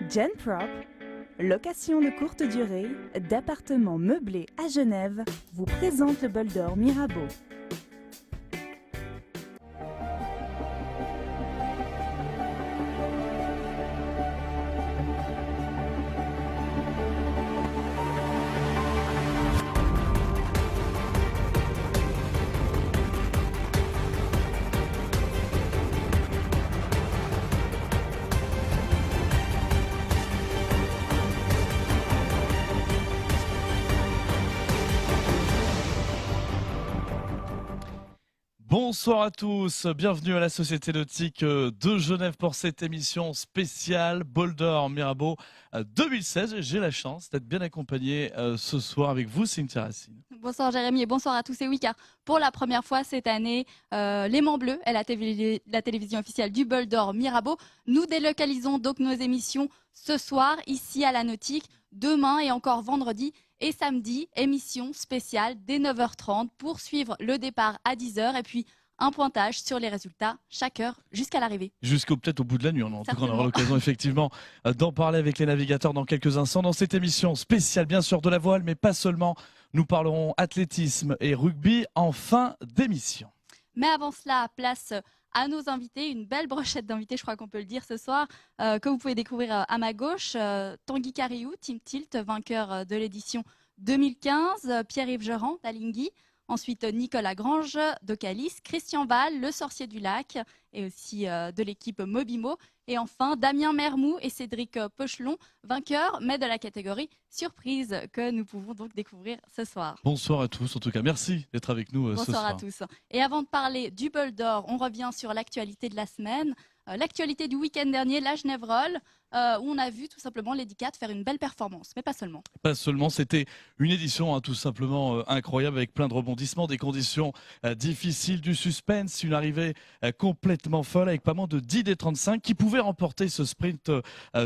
Genprop, location de courte durée d'appartements meublés à Genève, vous présente le bol d'or Mirabeau. Bonsoir à tous, bienvenue à la Société nautique de Genève pour cette émission spéciale Bol d'or Mirabeau 2016. J'ai la chance d'être bien accompagné ce soir avec vous, Cynthia Racine. Bonsoir Jérémy et bonsoir à tous. Et oui, car pour la première fois cette année, L'Aimant Bleu est la télévision officielle du Bol d'or Mirabeau. Nous délocalisons donc nos émissions ce soir ici à la Nautique, demain et encore vendredi. Et samedi, émission spéciale dès 9h30 pour suivre le départ à 10h et puis un pointage sur les résultats chaque heure jusqu'à l'arrivée. Jusqu'au peut-être au bout de la nuit. En tout cas, on aura l'occasion effectivement d'en parler avec les navigateurs dans quelques instants. Dans cette émission spéciale, bien sûr, de la voile, mais pas seulement. Nous parlerons athlétisme et rugby en fin d'émission. Mais avant cela, place à nos invités, une belle brochette d'invités, je crois qu'on peut le dire ce soir, que vous pouvez découvrir à ma gauche. Tanguy Carriou, Team Tilt, vainqueur de l'édition 2015, Pierre-Yves Gerand d'Alinghi, ensuite Nicolas Grange de Calice, Christian Val, le sorcier du lac, et aussi de l'équipe Mobimo, et enfin Damien Mermou et Cédric Pochelon, vainqueurs, mais de la catégorie surprise que nous pouvons donc découvrir ce soir. Bonsoir à tous, en tout cas merci d'être avec nous ce soir. Bonsoir à tous. Et avant de parler du Bol d'or, on revient sur l'actualité de la semaine. L'actualité du week-end dernier, la Genève Roll, où on a vu tout simplement Lady Cat faire une belle performance, mais pas seulement. Pas seulement, c'était une édition tout simplement incroyable avec plein de rebondissements, des conditions difficiles, du suspense, une arrivée complètement folle avec pas moins de 10 des 35 qui pouvaient remporter ce sprint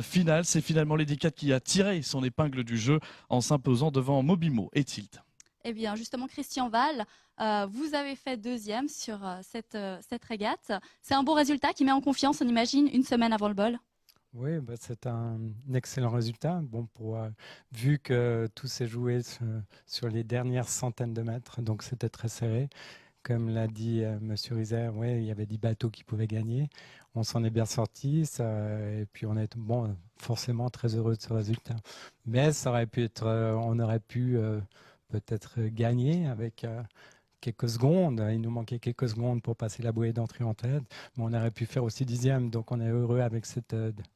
final. C'est finalement Lady Cat qui a tiré son épingle du jeu en s'imposant devant Mobimo et Tilt. Eh bien, justement, Christian Val, vous avez fait deuxième sur cette régate. C'est un bon résultat qui met en confiance, on imagine, une semaine avant le bol. Oui, c'est un excellent résultat. Bon, vu que tout s'est joué sur les dernières centaines de mètres, donc c'était très serré. Comme l'a dit M. Rizer, il y avait 10 bateaux qui pouvaient gagner. On s'en est bien sorti et puis on est forcément très heureux de ce résultat. Mais ça aurait pu être, on aurait pu peut-être gagner avec quelques secondes. Il nous manquait quelques secondes pour passer la bouée d'entrée en tête. Mais on aurait pu faire aussi 10e, donc on est heureux avec cette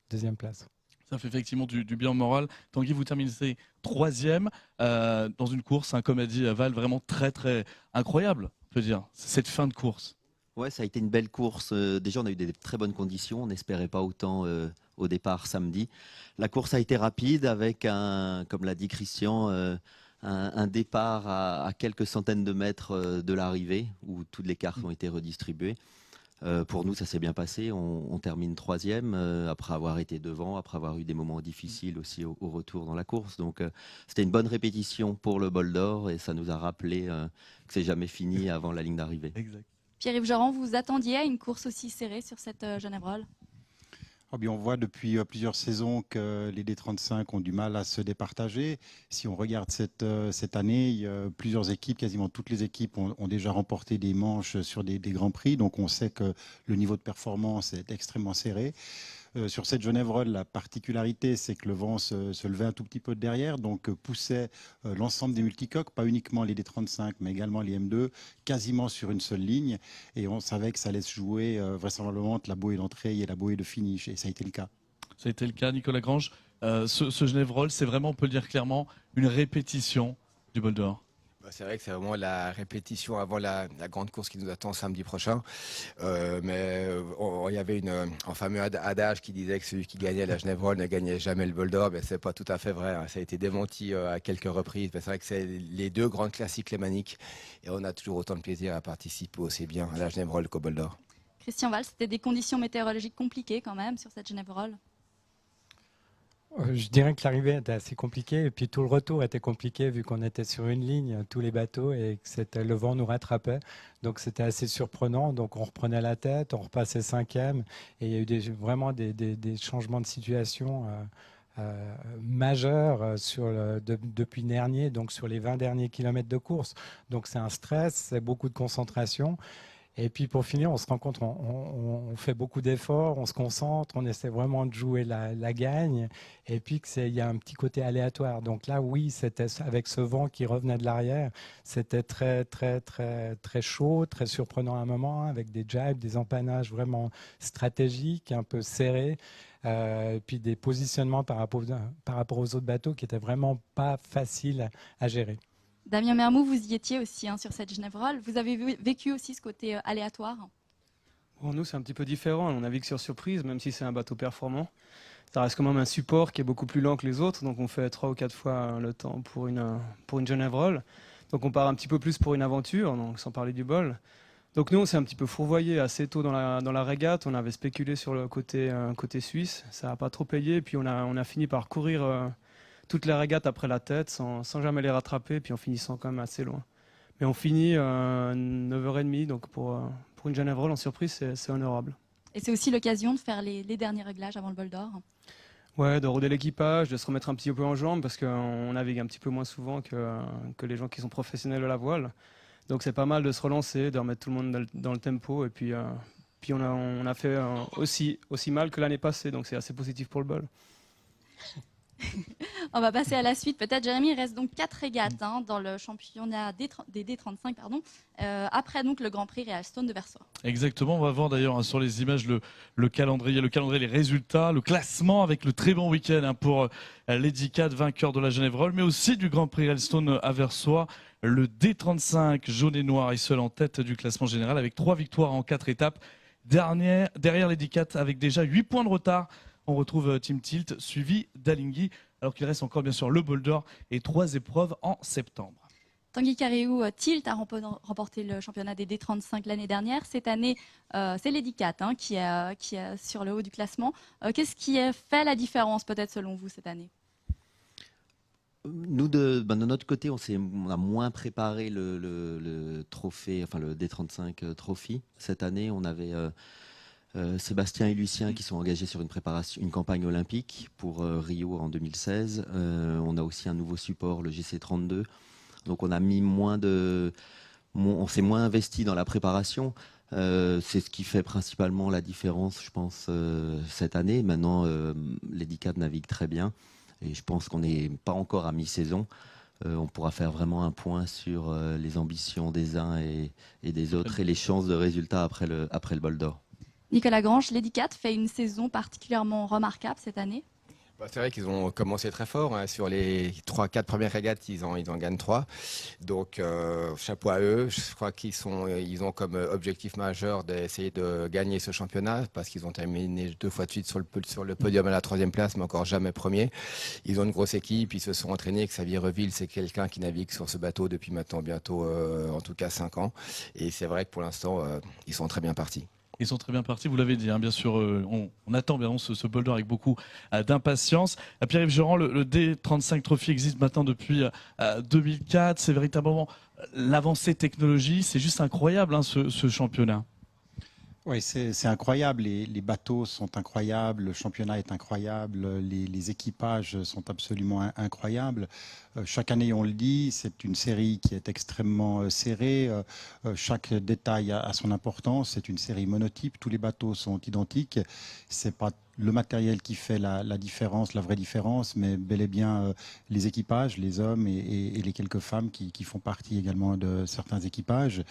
deuxième place. Ça fait effectivement du bien au moral. Tanguy, vous terminez 3e dans une course, comme a dit Val, vraiment très très incroyable, on peut dire, cette fin de course. Ouais, ça a été une belle course. Déjà, on a eu des très bonnes conditions. On n'espérait pas autant au départ samedi. La course a été rapide avec comme l'a dit Christian, un départ à quelques centaines de mètres de l'arrivée où toutes les cartes ont été redistribuées. Pour nous, ça s'est bien passé. On termine 3e après avoir été devant, après avoir eu des moments difficiles aussi au retour dans la course. Donc, c'était une bonne répétition pour le Bol d'or et ça nous a rappelé que c'est jamais fini avant la ligne d'arrivée. Exact. Pierre-Yves Gerand, vous vous attendiez à une course aussi serrée sur cette Genève Roll ? On voit depuis plusieurs saisons que les D35 ont du mal à se départager. Si on regarde cette année, plusieurs équipes, quasiment toutes les équipes ont déjà remporté des manches sur des grands prix. Donc on sait que le niveau de performance est extrêmement serré. Sur cette Genève Roll, la particularité, c'est que le vent se levait un tout petit peu de derrière, donc poussait l'ensemble des multicoques, pas uniquement les D35, mais également les M2, quasiment sur une seule ligne. Et on savait que ça allait se jouer vraisemblablement entre la bouée d'entrée et la bouée de finish. Et ça a été le cas. Ça a été le cas, Nicolas Grange. Ce Genève Roll, c'est vraiment, on peut le dire clairement, une répétition du Bol d'or. C'est vrai que c'est vraiment la répétition avant la grande course qui nous attend samedi prochain. Il y avait un fameux adage qui disait que celui qui gagnait la Genève Roll ne gagnait jamais le Bol d'or. Mais c'est pas tout à fait vrai. Ça a été démenti à quelques reprises. Mais c'est vrai que c'est les deux grandes classiques lémaniques. Et on a toujours autant de plaisir à participer aussi bien à la Genève Roll qu'au Bol d'or. Christian Val, c'était des conditions météorologiques compliquées quand même sur cette Genève Roll. Je dirais que l'arrivée était assez compliquée et puis tout le retour était compliqué vu qu'on était sur une ligne, tous les bateaux, et que le vent nous rattrapait. Donc c'était assez surprenant. Donc on reprenait la tête, on repassait 5e et il y a eu vraiment des changements de situation majeur depuis Nernier, donc sur les 20 derniers kilomètres de course. Donc c'est un stress, c'est beaucoup de concentration. Et puis pour finir, on se rend compte, on fait beaucoup d'efforts, on se concentre, on essaie vraiment de jouer la gagne, et puis il y a un petit côté aléatoire. Donc là, oui, c'était avec ce vent qui revenait de l'arrière, c'était très, très, très, très chaud, très surprenant à un moment, avec des jibes, des empannages vraiment stratégiques, un peu serrés, et puis des positionnements par rapport aux autres bateaux qui n'étaient vraiment pas faciles à gérer. Damien Mermoux, vous y étiez aussi hein, sur cette Genève-Roll. Vous avez vécu aussi ce côté aléatoire? Bon, nous, c'est un petit peu différent. On navigue sur surprise, même si c'est un bateau performant. Ça reste quand même un support qui est beaucoup plus lent que les autres. Donc, on fait 3 ou 4 fois le temps pour une Genève-Roll. Donc, on part un petit peu plus pour une aventure, donc, sans parler du bol. Donc, nous, on s'est un petit peu fourvoyé assez tôt dans la régate. On avait spéculé sur le côté suisse. Ça n'a pas trop payé. Puis, on a fini par courir toute la régate après la tête sans jamais les rattraper, puis en finissant quand même assez loin. Mais on finit 9h30, donc pour une Genève-Roll en surprise, c'est honorable. Et c'est aussi l'occasion de faire les derniers réglages avant le bol d'or? Ouais, de rôder l'équipage, de se remettre un petit peu en jambes, parce qu'on navigue un petit peu moins souvent que les gens qui sont professionnels de la voile. Donc c'est pas mal de se relancer, de remettre tout le monde dans le tempo, et puis on a fait aussi mal que l'année passée, donc c'est assez positif pour le bol. On va passer à la suite. Peut-être, Jérémy, il reste donc 4 régates hein, dans le championnat des D35, après donc le Grand Prix Realstone de Versoix. Exactement, on va voir d'ailleurs hein, sur les images le calendrier, les résultats, le classement avec le très bon week-end hein, pour Lady Cat, vainqueur de la Genève-Roll, mais aussi du Grand Prix Realstone à Versoix. Le D35 jaune et noir est seul en tête du classement général avec 3 victoires en 4 étapes. Derrière Lady Cat avec déjà 8 points de retard. On retrouve Team Tilt suivi d'Alinghi, alors qu'il reste encore bien sûr le bol d'or et 3 épreuves en septembre. Tanguy Carréou, Tilt a remporté le championnat des D35 l'année dernière. Cette année, c'est Lady Cat hein, qui est sur le haut du classement. Qu'est-ce qui a fait la différence peut-être selon vous cette année? Nous, de notre côté, on a moins préparé le trophée, enfin le D35 Trophy. Cette année, on avait Sébastien et Lucien qui sont engagés sur une campagne olympique pour Rio en 2016. On a aussi un nouveau support, le GC32. Donc on a mis on s'est moins investi dans la préparation. C'est ce qui fait principalement la différence, je pense, cette année. Maintenant, Lady Cat navigue très bien et je pense qu'on n'est pas encore à mi-saison. On pourra faire vraiment un point sur les ambitions des uns et des autres et les chances de résultats après le bol d'or. Nicolas Grange, Lady Cat fait une saison particulièrement remarquable cette année. C'est vrai qu'ils ont commencé très fort. Hein. Sur les 3-4 premières régates, ils en gagnent 3. Donc, chapeau à eux. Je crois ils ont comme objectif majeur d'essayer de gagner ce championnat parce qu'ils ont terminé 2 fois de suite sur le podium à la 3e place, mais encore jamais premier. Ils ont une grosse équipe. Ils se sont entraînés. Xavier Reville, c'est quelqu'un qui navigue sur ce bateau depuis maintenant bientôt, en tout cas 5 ans. Et c'est vrai que pour l'instant, ils sont très bien partis. Ils sont très bien partis, vous l'avez dit, hein, bien sûr, on attend bien ce bol d'or avec beaucoup d'impatience. Pierre-Yves Gerand, le D35 Trophy existe maintenant depuis 2004, c'est véritablement l'avancée technologie, c'est juste incroyable hein, ce championnat. Oui, c'est incroyable, les bateaux sont incroyables, le championnat est incroyable, les équipages sont absolument incroyables. Chaque année, on le dit, c'est une série qui est extrêmement serrée, chaque détail a son importance, c'est une série monotype, tous les bateaux sont identiques, c'est pas le matériel qui fait la différence, la vraie différence, mais bel et bien les équipages, les hommes et les quelques femmes qui font partie également de certains équipages.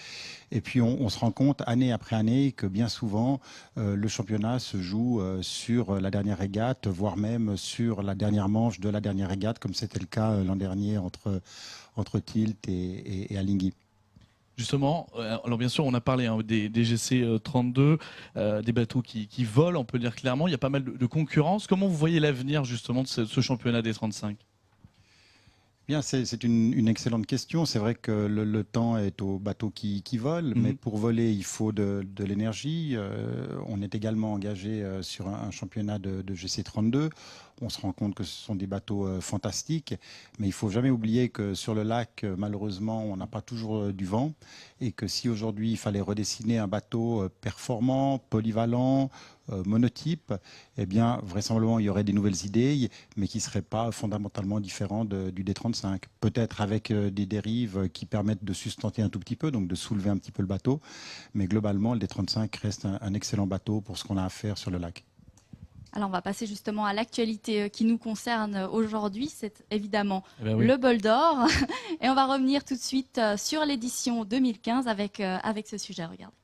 Et puis on se rend compte année après année que bien souvent le championnat se joue sur la dernière régate, voire même sur la dernière manche de la dernière régate, comme c'était le cas l'an dernier entre Tilt et Alinghi. Justement, alors bien sûr, on a parlé hein, des GC32, des bateaux qui volent, on peut le dire clairement. Il y a pas mal de concurrence. Comment vous voyez l'avenir justement de ce championnat des 35 ? Bien, c'est une excellente question. C'est vrai que le temps est aux bateaux qui volent, mais pour voler, il faut de l'énergie. On est également engagé sur un championnat de GC32. on se rend compte que ce sont des bateaux fantastiques. Mais il faut jamais oublier que sur le lac, malheureusement, on n'a pas toujours du vent. Et que si aujourd'hui il fallait redessiner un bateau performant, polyvalent, monotype, eh bien, vraisemblablement, il y aurait des nouvelles idées, mais qui ne seraient pas fondamentalement différentes du D35. Peut-être avec des dérives qui permettent de sustenter un tout petit peu, donc de soulever un petit peu le bateau. Mais globalement, le D35 reste un excellent bateau pour ce qu'on a à faire sur le lac. Alors on va passer justement à l'actualité qui nous concerne aujourd'hui, c'est évidemment oui. le bol d'or. Et on va revenir tout de suite sur l'édition 2015 avec ce sujet, regardez.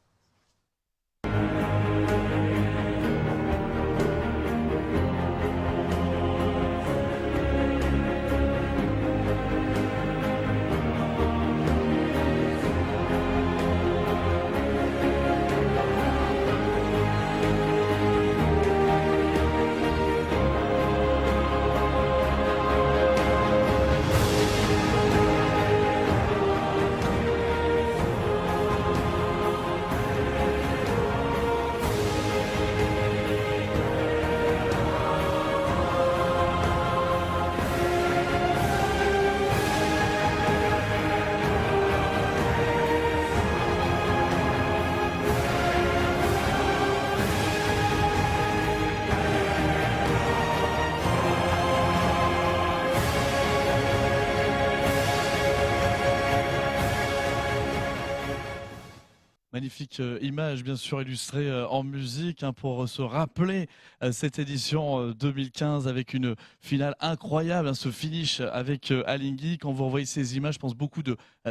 Magnifique image, bien sûr, illustrée en musique pour se rappeler cette édition 2015 avec une finale incroyable, ce finish avec Alinghi. Quand vous revoyez ces images, je pense beaucoup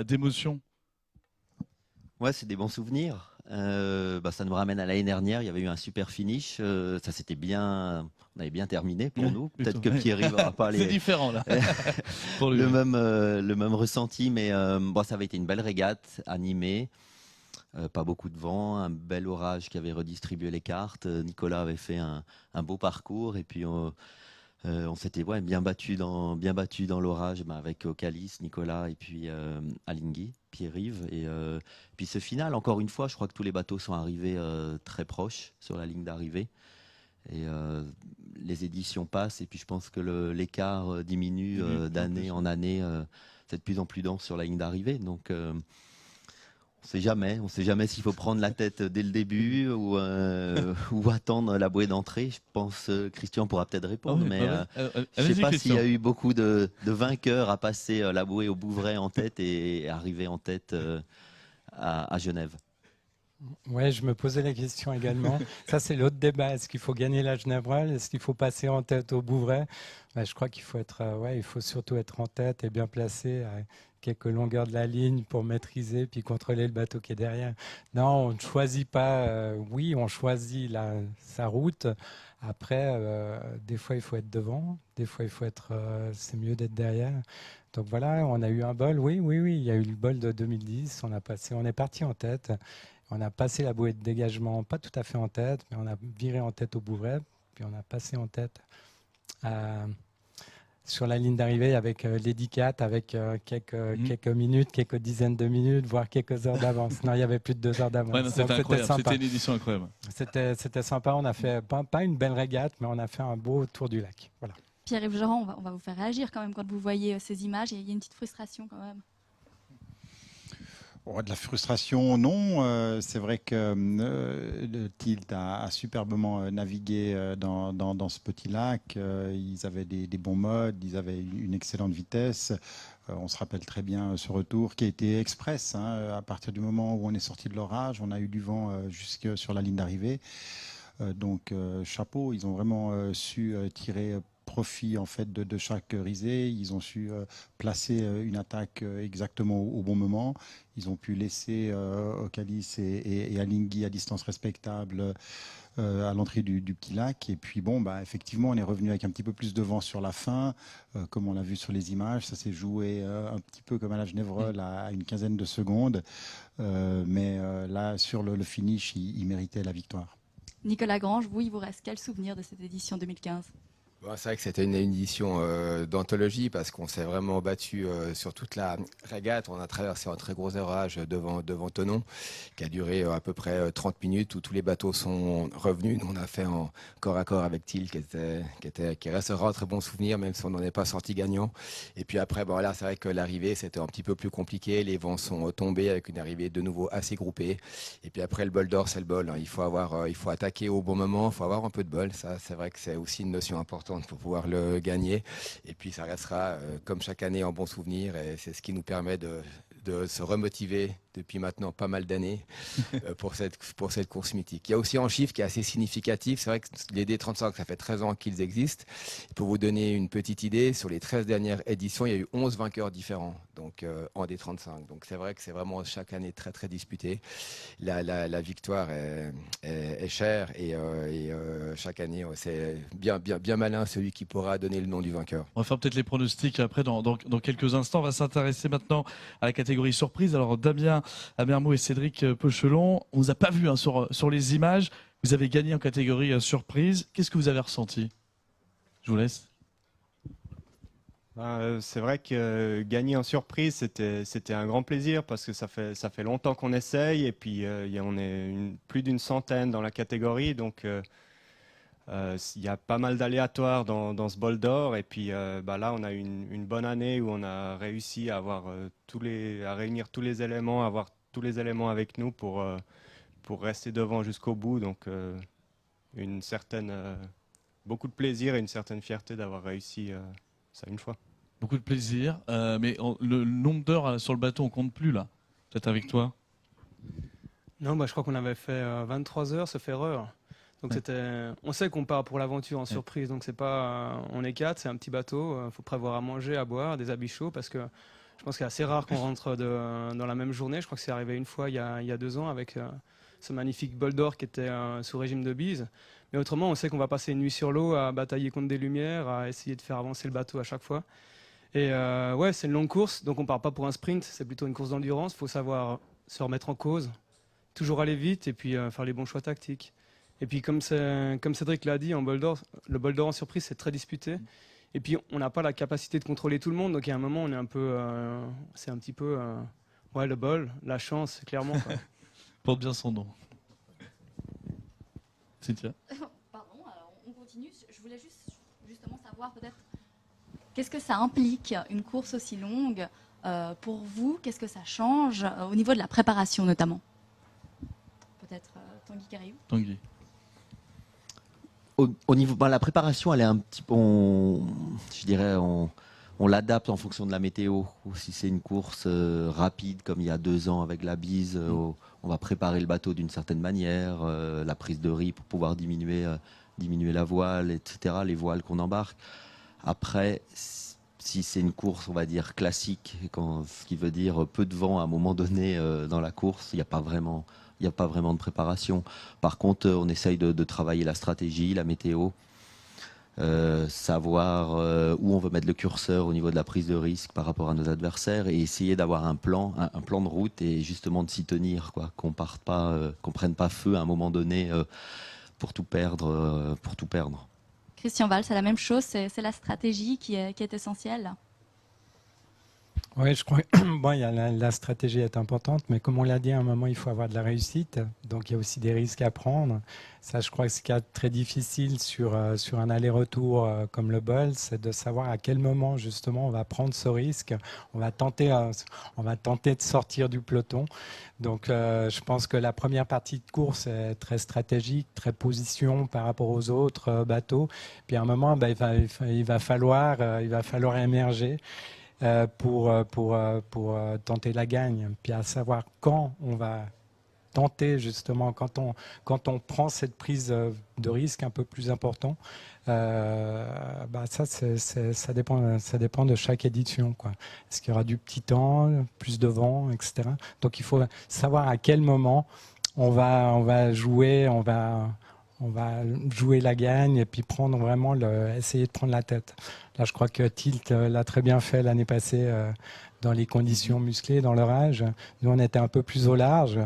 d'émotions. Ouais, c'est des bons souvenirs. Ça nous ramène à l'année dernière. Il y avait eu un super finish. Ça c'était bien. On avait bien terminé pour nous. Peut-être que Pierre-Yves n'aura pas C'est différent là. Pour lui. le même ressenti, mais ça avait été une belle régate animée. Pas beaucoup de vent, un bel orage qui avait redistribué les cartes. Nicolas avait fait un beau parcours et puis on s'était bien battu dans l'orage avec Ocalis, Nicolas et puis Alinghi, Pierre-Yves. Et puis ce final, encore une fois, je crois que tous les bateaux sont arrivés très proches sur la ligne d'arrivée. Et les éditions passent et puis je pense que l'écart diminue d'année en année. C'est de plus en plus dense sur la ligne d'arrivée. Donc on ne sait jamais s'il faut prendre la tête dès le début ou attendre la bouée d'entrée. Je pense Christian pourra peut-être répondre, mais je ne sais pas s'il y a eu beaucoup de vainqueurs à passer la bouée au Bouvray en tête et arriver en tête à Genève. Oui, je me posais la question également. Ça, c'est l'autre débat. Est-ce qu'il faut gagner la Genève-Roll? Est-ce qu'il faut passer en tête au Bouvray? Je crois qu'il faut il faut surtout être en tête et bien placé à quelques longueurs de la ligne pour maîtriser puis contrôler le bateau qui est derrière. Non, on ne choisit pas. Oui, on choisit sa route. Après, des fois, il faut être devant. Des fois, il faut être. C'est mieux d'être derrière. Donc voilà, on a eu un bol. Oui. Il y a eu le bol de 2010. On est parti en tête. On a passé la bouée de dégagement, pas tout à fait en tête, mais on a viré en tête au Bouvray, puis on a passé en tête sur la ligne d'arrivée avec l'Eddy 4, avec quelques minutes, quelques dizaines de minutes, voire quelques heures d'avance. Non, il y avait plus de 2 heures d'avance. Ouais, c'était incroyable, c'était une édition incroyable. C'était sympa, on a fait pas une belle régate, mais on a fait un beau tour du lac. Voilà. Pierre-Yves Jorand, on va vous faire réagir quand même quand vous voyez ces images. Il y a une petite frustration quand même. De la frustration, non. C'est vrai que le Tilt a superbement navigué dans ce petit lac. Ils avaient des bons modes, ils avaient une excellente vitesse. On se rappelle très bien ce retour qui a été express. À partir du moment où on est sorti de l'orage, on a eu du vent jusque sur la ligne d'arrivée. Donc chapeau, ils ont vraiment su tirer profit en fait de chaque risée. Ils ont su placer une attaque exactement au bon moment. Ils ont pu laisser Ocalis et Alinghi à distance respectable à l'entrée du petit lac. Et puis effectivement, on est revenu avec un petit peu plus de vent sur la fin, comme on l'a vu sur les images. Ça s'est joué un petit peu comme à la Genève-Roll à une quinzaine de secondes. Mais là, sur le finish, il méritait la victoire. Nicolas Grange, vous, il vous reste quel souvenir de cette édition 2015 ? Bon, c'est vrai que c'était une édition d'anthologie parce qu'on s'est vraiment battu sur toute la régate. On a traversé un très gros orage devant Thonon qui a duré à peu près 30 minutes où tous les bateaux sont revenus. Nous, on a fait en corps à corps avec Thiel qui restera un très bon souvenir même si on n'en est pas sorti gagnant. Et puis après, bon, là, c'est vrai que l'arrivée, c'était un petit peu plus compliqué. Les vents sont tombés avec une arrivée de nouveau assez groupée. Et puis après, le bol d'or, c'est le bol. Il faut attaquer au bon moment, il faut avoir un peu de bol. Ça, c'est vrai que c'est aussi une notion importante pour pouvoir le gagner. Et puis ça restera comme chaque année en bon souvenir et c'est ce qui nous permet de se remotiver depuis maintenant pas mal d'années pour cette course mythique. Il y a aussi un chiffre qui est assez significatif. C'est vrai que les D35, ça fait 13 ans qu'ils existent. Pour vous donner une petite idée, sur les 13 dernières éditions, il y a eu 11 vainqueurs différents donc, en D35. Donc c'est vrai que c'est vraiment chaque année très très disputé. La victoire est chère et chaque année, c'est bien malin celui qui pourra donner le nom du vainqueur. On va faire peut-être les pronostics après dans quelques instants. On va s'intéresser maintenant à la catégorie surprise. Alors Damien Amermo et Cédric Pechelon, on vous a pas vu sur les images. Vous avez gagné en catégorie surprise. Qu'est-ce que vous avez ressenti? Je vous laisse. C'est vrai que gagner en surprise, c'était un grand plaisir parce que ça fait longtemps qu'on essaye et puis on est plus d'une centaine dans la catégorie. Donc il y a pas mal d'aléatoires dans ce bol d'or et puis là on a une bonne année où on a réussi à avoir à réunir tous les éléments, avoir tous les éléments avec nous pour rester devant jusqu'au bout. Donc beaucoup de plaisir et une certaine fierté d'avoir réussi ça une fois. Beaucoup de plaisir, mais le nombre d'heures sur le bateau on compte plus là. Peut-être avec toi. Non, je crois qu'on avait fait 23 heures, sauf erreur. Donc on sait qu'on part pour l'aventure en surprise, donc c'est pas, on est 4, c'est un petit bateau, il faut prévoir à manger, à boire, des habits chauds, parce que je pense que c'est assez rare qu'on rentre dans la même journée. Je crois que c'est arrivé une fois il y a 2 ans avec ce magnifique bol d'or qui était sous régime de bise. Mais autrement, on sait qu'on va passer une nuit sur l'eau à batailler contre des lumières, à essayer de faire avancer le bateau à chaque fois. Et c'est une longue course, donc on part pas pour un sprint, c'est plutôt une course d'endurance. Il faut savoir se remettre en cause, toujours aller vite et puis faire les bons choix tactiques. Et puis comme Cédric l'a dit, le bol d'or en surprise, c'est très disputé. Et puis on n'a pas la capacité de contrôler tout le monde, donc il y a un moment on est c'est un petit peu le bol, la chance, clairement. Porte bien son nom. Cynthia. Pardon, alors on continue. Je voulais justement savoir peut-être qu'est-ce que ça implique une course aussi longue pour vous. Qu'est-ce que ça change au niveau de la préparation notamment? Peut-être Tanguy Carriou. Tanguy. Au niveau de la préparation, elle est un petit peu, on l'adapte en fonction de la météo. Ou si c'est une course rapide, comme il y a 2 ans avec la bise, on va préparer le bateau d'une certaine manière, la prise de riz pour pouvoir diminuer la voile, etc., les voiles qu'on embarque. Après, si c'est une course, on va dire, classique, ce qui veut dire peu de vent à un moment donné dans la course, il n'y a pas vraiment de préparation. Par contre, on essaye de travailler la stratégie, la météo, savoir où on veut mettre le curseur au niveau de la prise de risque par rapport à nos adversaires et essayer d'avoir un plan de route et justement de s'y tenir, quoi, qu'on prenne pas feu à un moment donné pour tout perdre. Christian Valls, c'est la même chose, c'est la stratégie qui est essentielle. Oui, je crois que la stratégie est importante, mais comme on l'a dit, à un moment, il faut avoir de la réussite. Donc, il y a aussi des risques à prendre. Ça, je crois que ce qui est très difficile sur un aller-retour comme le bol, c'est de savoir à quel moment, justement, on va prendre ce risque. On va tenter de sortir du peloton. Donc, je pense que la première partie de course est très stratégique, très position par rapport aux autres bateaux. Puis, à un moment, il va falloir émerger. Pour tenter la gagne, puis à savoir quand on va tenter justement, quand on prend cette prise de risque un peu plus important, ça dépend de chaque édition, quoi. Est-ce qu'il y aura du petit temps, plus de vent, etc. Donc il faut savoir à quel moment on va jouer, on on va jouer la gagne et puis prendre vraiment essayer de prendre la tête. Là, je crois que Tilt l'a très bien fait l'année passée dans les conditions musclées, dans l'orage. Nous, on était un peu plus au large.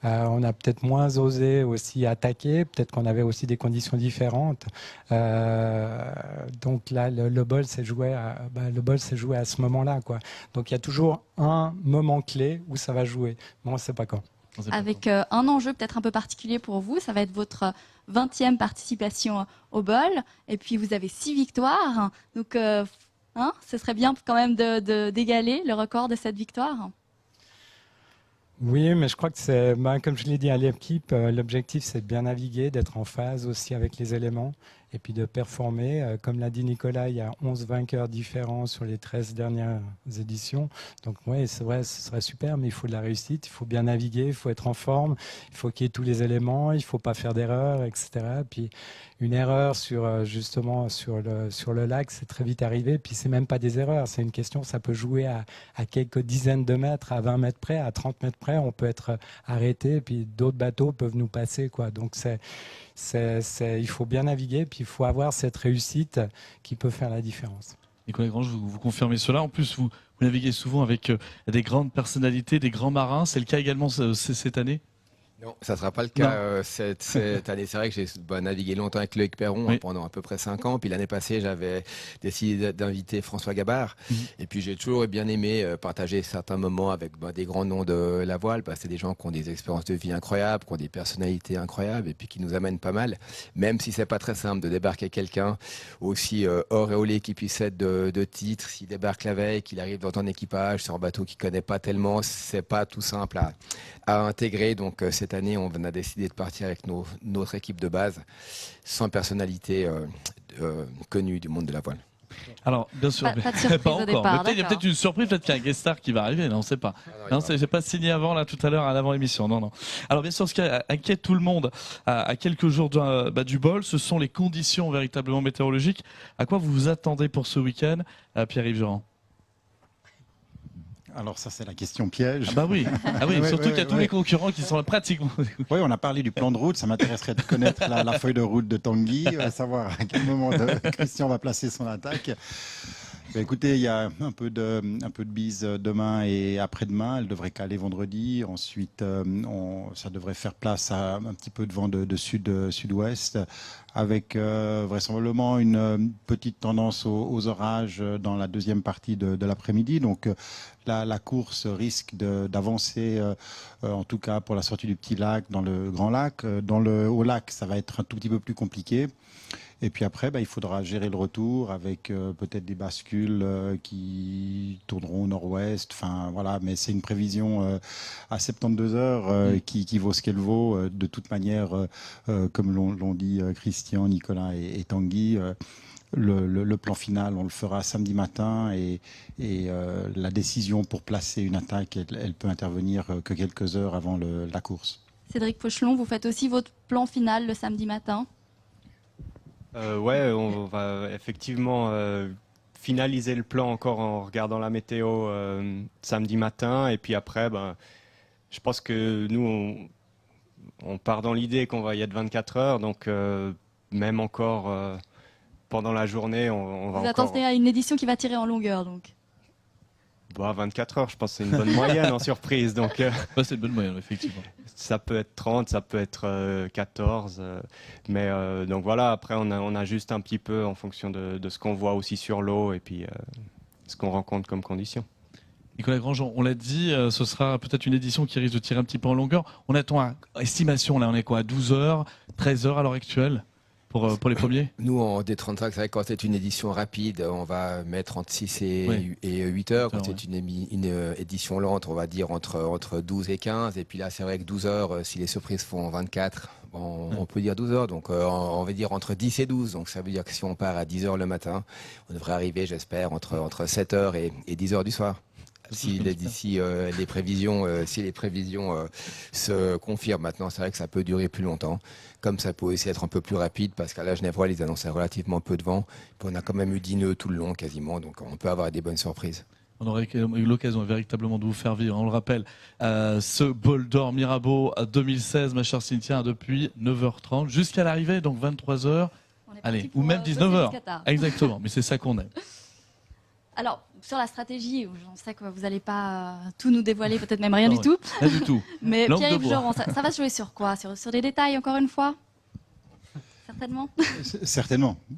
On a peut-être moins osé aussi attaquer. Peut-être qu'on avait aussi des conditions différentes. Donc là, le bol s'est joué à ce moment-là, quoi. Donc il y a toujours un moment clé où ça va jouer. Mais on ne sait pas quand. Avec un enjeu peut-être un peu particulier pour vous, ça va être votre 20e participation au bol. Et puis vous avez 6 victoires. Donc ce serait bien quand même d'égaler le record de cette victoire. Oui, mais je crois que c'est, comme je l'ai dit à l'équipe, l'objectif c'est de bien naviguer, d'être en phase aussi avec les éléments et puis de performer. Comme l'a dit Nicolas, il y a 11 vainqueurs différents sur les 13 dernières éditions. Donc oui, c'est vrai, ce serait super, mais il faut de la réussite, il faut bien naviguer, il faut être en forme, il faut qu'il y ait tous les éléments, il ne faut pas faire d'erreurs, etc. Puis une erreur justement sur le lac, c'est très vite arrivé. Puis c'est même pas des erreurs, c'est une question, ça peut jouer à quelques dizaines de mètres, à 20 mètres près, à 30 mètres près, on peut être arrêté, puis d'autres bateaux peuvent nous passer, quoi. Donc il faut bien naviguer, puis il faut avoir cette réussite qui peut faire la différence. Nicolas Grange, vous confirmez cela. En plus, vous naviguez souvent avec des grandes personnalités, des grands marins. C'est le cas également cette année? Non, ça ne sera pas le cas cette année. C'est vrai que j'ai navigué longtemps avec Loïc Perron pendant à peu près 5 ans. Puis l'année passée, j'avais décidé d'inviter François Gabard. Et puis j'ai toujours bien aimé partager certains moments avec des grands noms de la voile. C'est des gens qui ont des expériences de vie incroyables, qui ont des personnalités incroyables et puis qui nous amènent pas mal. Même si c'est pas très simple de débarquer quelqu'un aussi auréolé qui puisse être de titre, s'il débarque la veille, qu'il arrive dans ton équipage sur un bateau qu'il connaît pas tellement, c'est pas tout simple à intégrer. Donc cette année, on a décidé de partir avec notre équipe de base, sans personnalité connue du monde de la voile. Alors, bien sûr, pas de surprise au départ, il y a peut-être une surprise, peut-être qu'il y a un guest star qui va arriver, on ne sait pas. Non, c'est pas signé avant, là, tout à l'heure, à l'avant-émission. Non. Alors, bien sûr, ce qui inquiète tout le monde à quelques jours du bol, ce sont les conditions véritablement météorologiques. À quoi vous vous attendez pour ce week-end, Pierre-Yves Durand? Alors ça, c'est la question piège. Oui, surtout qu'il y a tous les concurrents qui sont là pratiquement. Oui, on a parlé du plan de route. Ça m'intéresserait de connaître la feuille de route de Tanguy, savoir à quel moment Christian va placer son attaque. Écoutez, il y a un peu de bise demain et après-demain. Elle devrait caler vendredi. Ensuite, ça devrait faire place à un petit peu de vent de sud-ouest, avec vraisemblablement une petite tendance aux orages dans la deuxième partie de l'après-midi. Donc la course risque d'avancer, en tout cas pour la sortie du petit lac, dans le grand lac. Dans le haut lac, ça va être un tout petit peu plus compliqué. Et puis après, il faudra gérer le retour avec peut-être des bascules qui tourneront au nord-ouest. Enfin, voilà, mais c'est une prévision à 72 heures qui vaut ce qu'elle vaut. De toute manière, comme l'ont dit Christian, Nicolas et Tanguy, le plan final, on le fera samedi matin et la décision pour placer une attaque, elle peut intervenir que quelques heures avant la course. Cédric Fauchelon, vous faites aussi votre plan final le samedi matin? On va effectivement finaliser le plan encore en regardant la météo samedi matin. Et puis après, je pense que nous, on part dans l'idée qu'on va y être 24 heures. Donc même encore pendant la journée, on va Vous attendez à une édition qui va tirer en longueur, donc 24 heures, je pense que c'est une bonne moyenne en surprise. Donc, c'est une bonne moyenne, effectivement. Ça peut être 30, ça peut être 14. Mais donc voilà, après, on ajuste un petit peu en fonction de ce qu'on voit aussi sur l'eau et puis ce qu'on rencontre comme conditions. Nicolas Grangeon, on l'a dit, ce sera peut-être une édition qui risque de tirer un petit peu en longueur. On attend à estimation, là, on est quoi, à 12 heures, 13 heures à l'heure actuelle pour les premiers? Nous, en D35, c'est vrai que quand c'est une édition rapide, on va mettre entre 6 et 8 heures. Quand c'est une édition lente, on va dire entre 12 et 15. Et puis là, c'est vrai que 12 heures, si les surprises font 24, on peut dire 12 heures. Donc, on va dire entre 10 et 12. Donc, ça veut dire que si on part à 10 heures le matin, on devrait arriver, j'espère, entre 7 heures et 10 heures du soir. Si les prévisions se confirment maintenant, c'est vrai que ça peut durer plus longtemps. Comme ça peut aussi être un peu plus rapide, parce qu'à la Genevois, ils annonçaient relativement peu de vent. Puis on a quand même eu 10 nœuds tout le long quasiment, donc on peut avoir des bonnes surprises. On aurait eu l'occasion véritablement de vous faire vivre, on le rappelle, ce bol d'or Mirabeau 2016, ma chère Cynthia, depuis 9h30 jusqu'à l'arrivée, donc 23h, allez, ou même 19h. Exactement, mais c'est ça qu'on aime. Alors, sur la stratégie, je sais que vous n'allez pas tout nous dévoiler, peut-être même rien du tout. Rien du tout. Mais Pierre-Yves Joron, ça va se jouer sur quoi? Sur des détails, encore une fois? Certainement.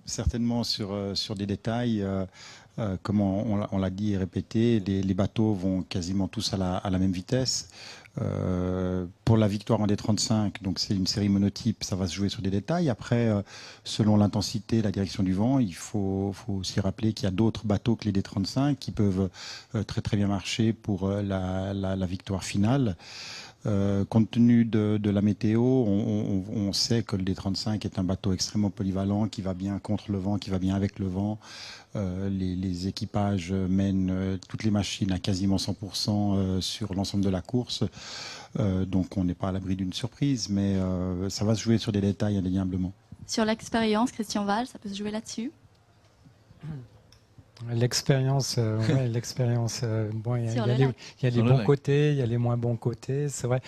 Certainement sur des détails. Comme on l'a dit et répété, les bateaux vont quasiment tous à la même vitesse. Pour la victoire en D35, donc c'est une série monotype, ça va se jouer sur des détails. Après, selon l'intensité, la direction du vent, il faut aussi rappeler qu'il y a d'autres bateaux que les D35 qui peuvent très très bien marcher pour la victoire finale. Compte tenu de la météo, on sait que le D35 est un bateau extrêmement polyvalent, qui va bien contre le vent, qui va bien avec le vent. Les équipages mènent toutes les machines à quasiment 100% sur l'ensemble de la course. Donc on n'est pas à l'abri d'une surprise, mais ça va se jouer sur des détails indéniablement. Sur l'expérience, Christian Valls, ça peut se jouer là-dessus? L'expérience, bon, il y a les bons côtés, il y a les moins bons côtés. C'est vrai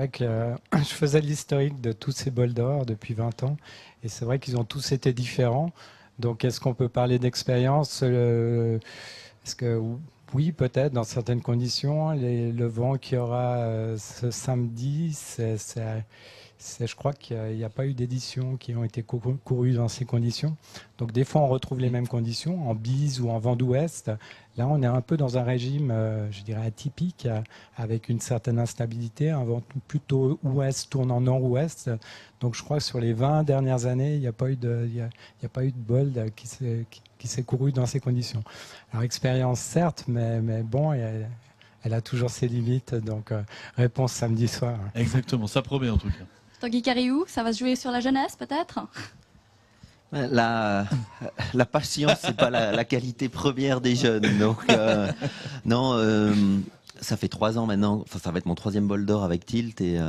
que je faisais l'historique de tous ces bols d'or depuis 20 ans, et c'est vrai qu'ils ont tous été différents. Donc, est-ce qu'on peut parler d'expérience? Est-ce que oui, peut-être dans certaines conditions, le vent qu'il y aura ce samedi, je crois qu'il n'y a pas eu d'éditions qui ont été courues dans ces conditions. Donc des fois, on retrouve les mêmes conditions, en bise ou en vent d'ouest. Là, on est un peu dans un régime, je dirais, atypique, avec une certaine instabilité, un vent plutôt ouest tournant nord-ouest. Donc je crois que sur les 20 dernières années, il n'y a pas eu de bol qui s'est couru dans ces conditions. Alors expérience, certes, mais bon, elle a toujours ses limites. Donc réponse samedi soir. Exactement, ça promet en tout cas. Tanguy Carriou, ça va se jouer sur la jeunesse peut-être? La patience, c'est pas la qualité première des jeunes. Donc non, ça fait 3 ans maintenant. Enfin, ça va être mon 3e bol d'or avec Tilt, et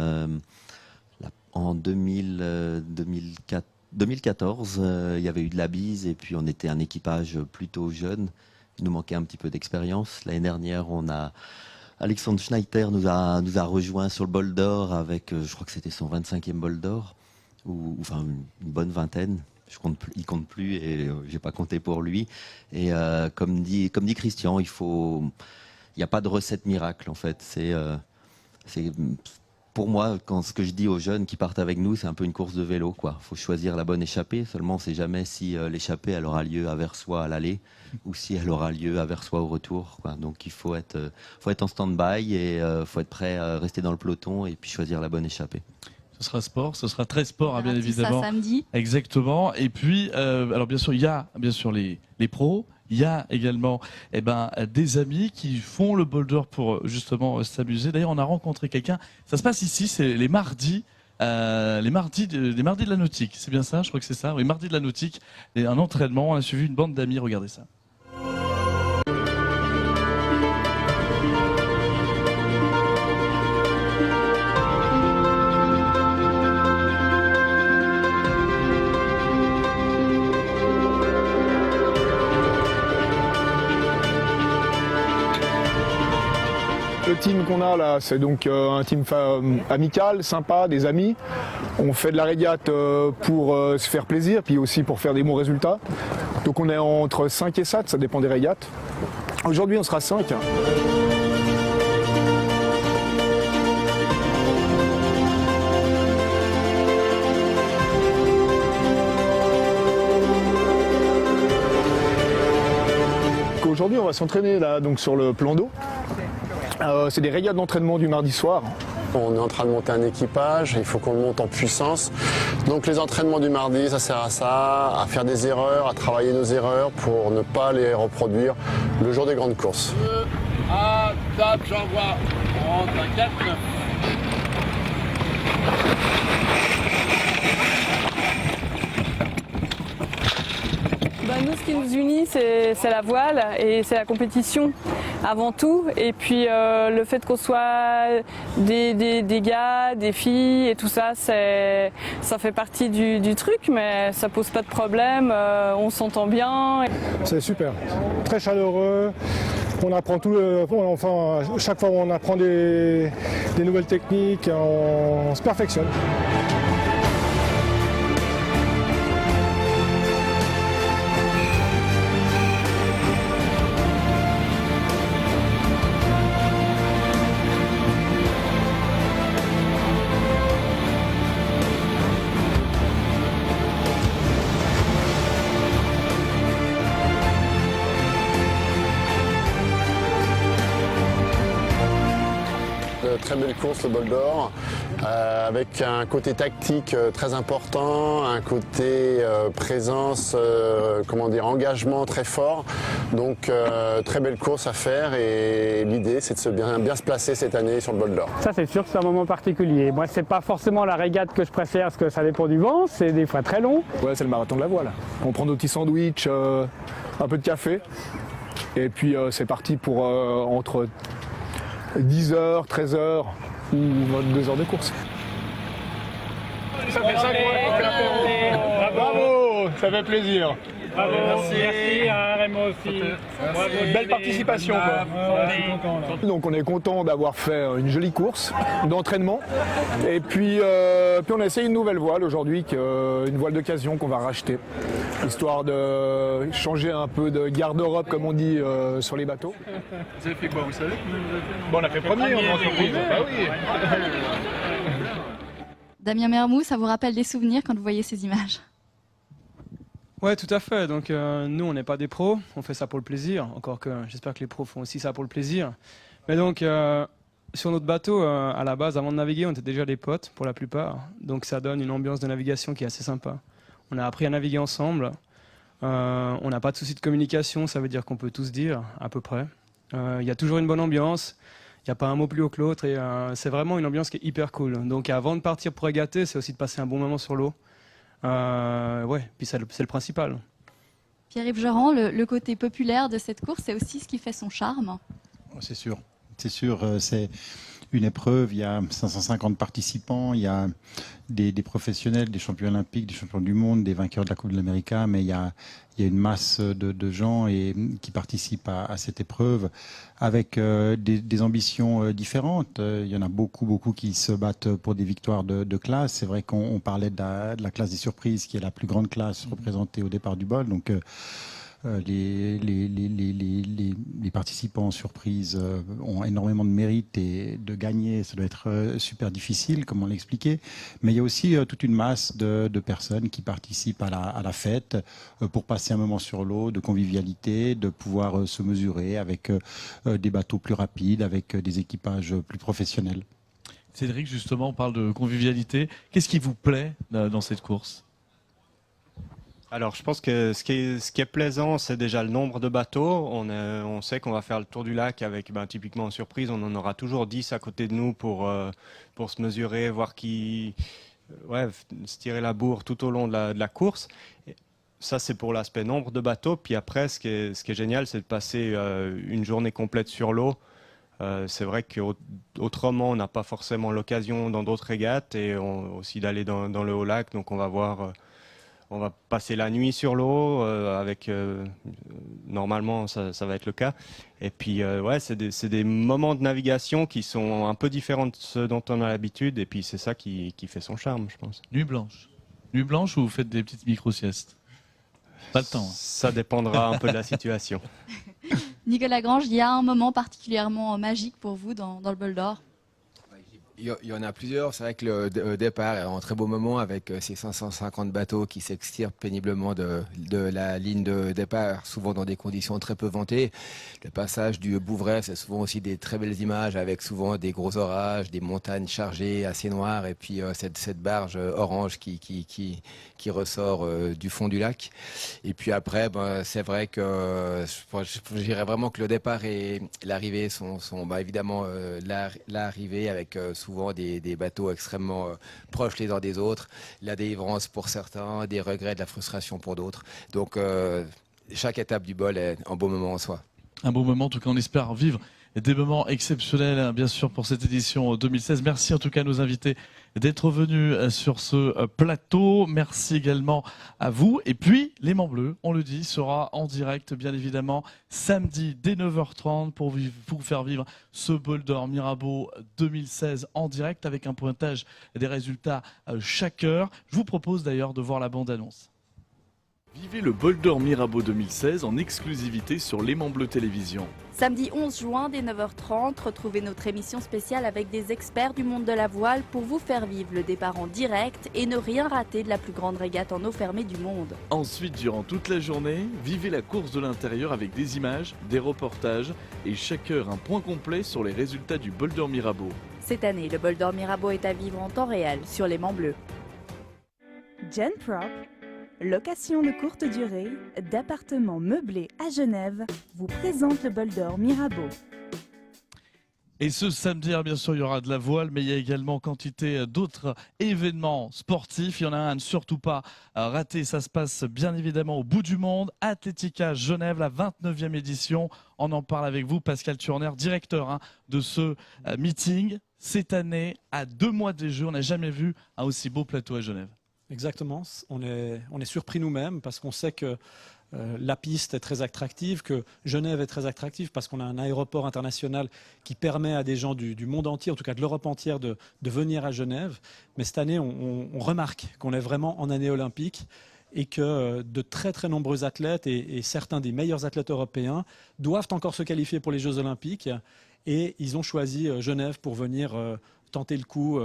en 2014, il y avait eu de la bise, et puis on était un équipage plutôt jeune. Il nous manquait un petit peu d'expérience. L'année dernière, Alexandre Schneider nous a rejoint sur le bol d'or avec, je crois que c'était son 25e bol d'or, ou enfin une bonne vingtaine. Il compte plus, et j'ai pas compté pour lui. Et comme dit Christian, il n'y a pas de recette miracle en fait. C'est pour moi, ce que je dis aux jeunes qui partent avec nous, c'est un peu une course de vélo, quoi. Faut choisir la bonne échappée. Seulement, on sait jamais si l'échappée elle aura lieu à Versoix à l'aller, ou si elle aura lieu à Versoix au retour, quoi. Donc il faut être en stand-by, et faut être prêt à rester dans le peloton et puis choisir la bonne échappée. Ce sera sport, ce sera très sport, bien évidemment. Ça samedi. Exactement. Et puis, alors bien sûr, il y a bien sûr les pros. Il y a également des amis qui font le bol d'or pour justement s'amuser. D'ailleurs, on a rencontré quelqu'un. Ça se passe ici, c'est les mardis de la nautique. C'est bien ça, je crois que c'est ça. Oui, mardi de la nautique. Et un entraînement. On a suivi une bande d'amis. Regardez ça. Le team qu'on a là, c'est donc un team amical, sympa, des amis. On fait de la régate pour se faire plaisir, puis aussi pour faire des bons résultats. Donc on est entre 5 et 7, ça dépend des régates. Aujourd'hui on sera 5. Aujourd'hui on va s'entraîner là donc sur le plan d'eau. C'est des régates d'entraînement du mardi soir. On est en train de monter un équipage, il faut qu'on le monte en puissance. Donc les entraînements du mardi, ça sert à ça, à faire des erreurs, à travailler nos erreurs pour ne pas les reproduire le jour des grandes courses. 1, top, j'envoie. On rentre à 4, 9. Nous, ce qui nous unit, c'est la voile et c'est la compétition avant tout. Et puis le fait qu'on soit des gars, des filles et tout ça, ça fait partie du truc, mais ça pose pas de problème, on s'entend bien. C'est super, très chaleureux. On apprend chaque fois on apprend des nouvelles techniques, on se perfectionne. Très belle course, le bol d'or, avec un côté tactique très important, un côté présence, engagement très fort. Donc très belle course à faire et l'idée c'est de bien se placer cette année sur le bol d'or. Ça c'est sûr que c'est un moment particulier. Moi c'est pas forcément la régate que je préfère parce que ça dépend du vent, c'est des fois très long. Ouais, c'est le marathon de la voile. On prend nos petits sandwichs, un peu de café et puis c'est parti pour entre 10h, 13h ou 22 heures de course. Ça fait 5 mois. Bravo, ça fait plaisir. Bravo, merci à Rémo aussi. Belle participation. Donc on est content d'avoir fait une jolie course d'entraînement. Et puis on a essayé une nouvelle voile aujourd'hui, une voile d'occasion qu'on va racheter. Histoire de changer un peu de garde-robe comme on dit sur les bateaux. Vous avez fait quoi, vous savez? Bon, on a fait premier, on a surprise. Bah oui. Damien Mermoux, ça vous rappelle des souvenirs quand vous voyez ces images? Ouais, tout à fait. Donc nous, on n'est pas des pros, on fait ça pour le plaisir. Encore que j'espère que les pros font aussi ça pour le plaisir. Mais donc sur notre bateau, à la base, avant de naviguer, on était déjà des potes pour la plupart. Donc ça donne une ambiance de navigation qui est assez sympa. On a appris à naviguer ensemble. On n'a pas de souci de communication, ça veut dire qu'on peut tout se dire à peu près. Il y a toujours une bonne ambiance. Il n'y a pas un mot plus haut que l'autre et c'est vraiment une ambiance qui est hyper cool. Donc avant de partir pour régater, c'est aussi de passer un bon moment sur l'eau. Puis c'est le principal. Pierre-Yves Jorand, le côté populaire de cette course, c'est aussi ce qui fait son charme. C'est sûr, c'est une épreuve, il y a 550 participants, il y a des professionnels, des champions olympiques, des champions du monde, des vainqueurs de la Coupe de l'Amérique, mais il y a une masse de gens qui participent à cette épreuve avec des ambitions différentes. Il y en a beaucoup qui se battent pour des victoires de classe. C'est vrai qu'on parlait de la classe des surprises, qui est la plus grande classe représentée au départ du bol. Donc les participants en surprise ont énormément de mérite et de gagner, ça doit être super difficile, comme on l'expliquait. Mais il y a aussi toute une masse de personnes qui participent à la fête pour passer un moment sur l'eau, de convivialité, de pouvoir se mesurer avec des bateaux plus rapides, avec des équipages plus professionnels. Cédric, justement, on parle de convivialité. Qu'est-ce qui vous plaît dans cette course ? Alors, je pense que ce qui est plaisant, c'est déjà le nombre de bateaux. On sait qu'on va faire le tour du lac avec, typiquement en surprise, on en aura toujours 10 à côté de nous pour se mesurer, voir se tirer la bourre tout au long de la course. Et ça, c'est pour l'aspect nombre de bateaux. Puis après, ce qui est génial, c'est de passer une journée complète sur l'eau. C'est vrai qu'autrement, on n'a pas forcément l'occasion dans d'autres régates et aussi d'aller dans le haut lac. Donc, on va passer la nuit sur l'eau, normalement ça va être le cas. Et puis c'est des moments de navigation qui sont un peu différents de ceux dont on a l'habitude. Et puis c'est ça qui fait son charme, je pense. Nuit blanche ou vous faites des petites micro-siestes? Pas le temps. Ça dépendra un peu de la situation. Nicolas Grange, il y a un moment particulièrement magique pour vous dans le bol d'or? Il y en a plusieurs. C'est vrai que le départ est un très beau moment avec ces 550 bateaux qui s'extirpent péniblement de la ligne de départ, souvent dans des conditions très peu ventées. Le passage du Bouvray, c'est souvent aussi des très belles images avec souvent des gros orages, des montagnes chargées assez noires et puis cette barge orange qui ressort du fond du lac. Et puis après, c'est vrai que je dirais vraiment que le départ et l'arrivée sont évidemment l'arrivée avec souvent des bateaux extrêmement proches les uns des autres, la délivrance pour certains, des regrets, de la frustration pour d'autres. Donc chaque étape du bol est un beau moment en soi. Un beau moment, en tout cas on espère vivre des moments exceptionnels, hein, bien sûr, pour cette édition 2016. Merci en tout cas à nos invités d'être venus sur ce plateau. Merci également à vous. Et puis, Les Mans Bleus, on le dit, sera en direct, bien évidemment, samedi dès 9h30 pour vous faire vivre ce Bol d'Or Mirabeau 2016 en direct avec un pointage des résultats chaque heure. Je vous propose d'ailleurs de voir la bande-annonce. Vivez le Bol d'Or Mirabeau 2016 en exclusivité sur Les Mans Bleus Télévision. Samedi 11 juin dès 9h30, retrouvez notre émission spéciale avec des experts du monde de la voile pour vous faire vivre le départ en direct et ne rien rater de la plus grande régate en eau fermée du monde. Ensuite, durant toute la journée, vivez la course de l'intérieur avec des images, des reportages et chaque heure un point complet sur les résultats du Bol d'Or Mirabeau. Cette année, le Bol d'Or Mirabeau est à vivre en temps réel sur Les Mans Bleus. Genprop, location de courte durée d'appartements meublés à Genève, vous présente le Bol d'Or Mirabeau. Et ce samedi, bien sûr, il y aura de la voile, mais il y a également quantité d'autres événements sportifs. Il y en a un à ne surtout pas rater. Ça se passe bien évidemment au bout du monde. Athletica Genève, la 29e édition. On en parle avec vous, Pascal Turner, directeur de ce meeting. Cette année, à 2 mois des Jeux, on n'a jamais vu un aussi beau plateau à Genève. Exactement, on est surpris nous-mêmes parce qu'on sait que la piste est très attractive, que Genève est très attractive parce qu'on a un aéroport international qui permet à des gens du monde entier, en tout cas de l'Europe entière, de venir à Genève. Mais cette année, on remarque qu'on est vraiment en année olympique et que de très très nombreux athlètes et certains des meilleurs athlètes européens doivent encore se qualifier pour les Jeux olympiques et ils ont choisi Genève pour venir tenter le coup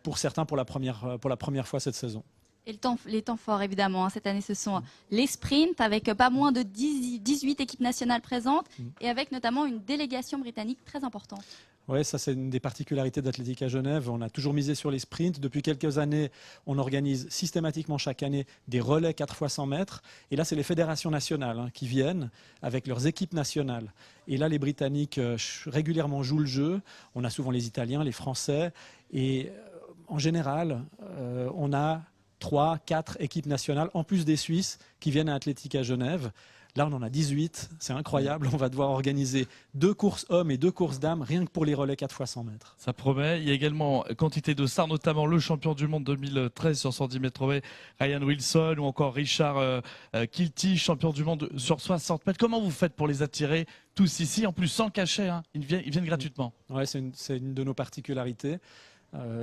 pour certains pour la première fois cette saison. Et les temps forts, évidemment, cette année, ce sont les sprints, avec pas moins de 18 équipes nationales présentes, et avec notamment une délégation britannique très importante. Oui, ça c'est une des particularités d'Athletica Genève. On a toujours misé sur les sprints. Depuis quelques années, on organise systématiquement chaque année des relais 4 x 100 mètres. Et là, c'est les fédérations nationales qui viennent avec leurs équipes nationales. Et là, les Britanniques régulièrement jouent le jeu. On a souvent les Italiens, les Français. Et en général, on a 3, 4 équipes nationales, en plus des Suisses, qui viennent à Athletica Genève. Là, on en a 18, c'est incroyable. On va devoir organiser 2 courses hommes et 2 courses dames, rien que pour les relais 4 x 100 mètres. Ça promet. Il y a également quantité de stars, notamment le champion du monde 2013 sur 110 mètres haies, Ryan Wilson, ou encore Richard Kilty, champion du monde sur 60 mètres. Comment vous faites pour les attirer tous ici, en plus sans cachet, ils viennent gratuitement? Ouais, c'est une de nos particularités.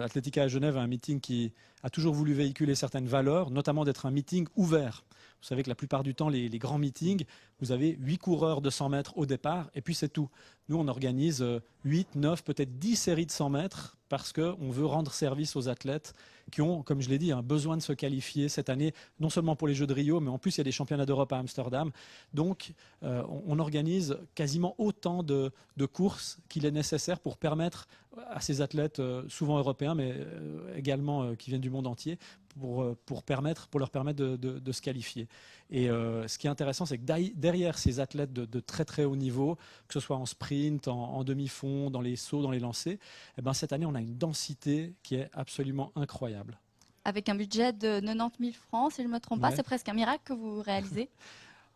Athletica à Genève a un meeting qui a toujours voulu véhiculer certaines valeurs, notamment d'être un meeting ouvert. Vous savez que la plupart du temps, les grands meetings, vous avez 8 coureurs de 100 mètres au départ, et puis c'est tout. Nous, on organise 8, 9, peut-être 10 séries de 100 mètres, parce qu'on veut rendre service aux athlètes qui ont, comme je l'ai dit, un besoin de se qualifier cette année, non seulement pour les Jeux de Rio, mais en plus, il y a des championnats d'Europe à Amsterdam. Donc, on organise quasiment autant de courses qu'il est nécessaire pour permettre à ces athlètes, souvent européens, mais également qui viennent du monde entier, pour leur permettre de se qualifier. Et ce qui est intéressant, c'est que derrière ces athlètes de très très haut niveau, que ce soit en sprint, en demi-fond, dans les sauts, dans les lancers, eh ben, cette année, on a une densité qui est absolument incroyable. Avec un budget de 90 000 francs, si je ne me trompe pas, c'est presque un miracle que vous réalisez.